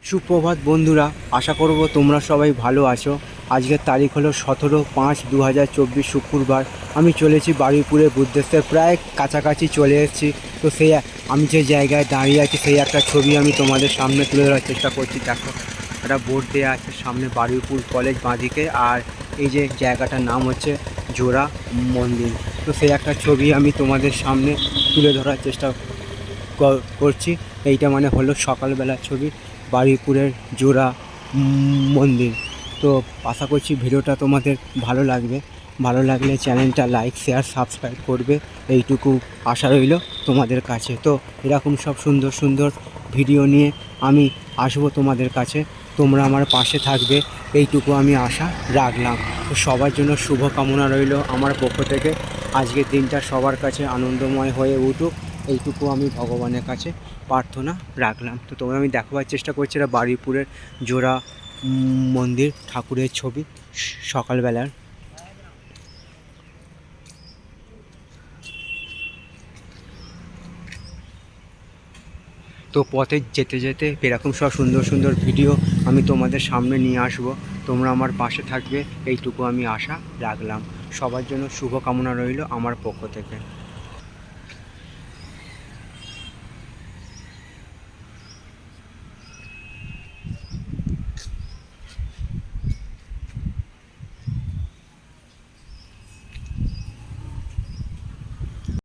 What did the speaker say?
সুপ্রভাত বন্ধুরা, আশা করব তোমরা সবাই ভালো আছো। আজকের তারিখ হলো 17/5/2024 শুক্রবার। আমি চলেছি বারুইপুরে বুদ্ধেশ্বর, প্রায় কাছাকাছি চলে এসেছি। তো সেই আমি যে জায়গায় দাঁড়িয়ে আছি সেই একটা ছবি আমি তোমাদের সামনে তুলে ধরার চেষ্টা করছি। দেখো, একটা বোর্ড দেওয়া আছে সামনে, বারুইপুর কলেজ বাঁদিকে, আর এই যে জায়গাটার নাম হচ্ছে জোড়া মন্দির। তো সেই একটা ছবি আমি তোমাদের সামনে তুলে ধরার চেষ্টা করছি। এইটা মানে হলো সকালবেলার ছবি, বারুইপুরের জোড়া মন্দির। তো আশা করছি ভিডিওটা তোমাদের ভালো লাগবে। ভালো লাগলে চ্যানেলটা লাইক, শেয়ার, সাবস্ক্রাইব করবে, এইটুকু আশা রইল তোমাদের কাছে। তো এরকম সব সুন্দর সুন্দর ভিডিও নিয়ে আমি আসবো তোমাদের কাছে, তোমরা আমার পাশে থাকবে, এইটুকু আমি আশা রাখলাম। তো সবার জন্য শুভ কামনা রইল আমার পক্ষ থেকে। আজকের দিনটা সবার কাছে আনন্দময় হয়ে উঠুক, এইটুকু আমি ভগবানের কাছে প্রার্থনা রাখলাম। তো তোমরা আমি দেখাবার চেষ্টা করছি, এটা বারুইপুরের জোড়া মন্দির, ঠাকুরের ছবি সকালবেলার। তো পথে যেতে যেতে এরকম সব সুন্দর সুন্দর ভিডিও আমি তোমাদের সামনে নিয়ে আসব, তোমরা আমার পাশে থাকবে, এইটুকু আমি আশা রাখলাম। সবার জন্য শুভ কামনা রইল আমার পক্ষ থেকে।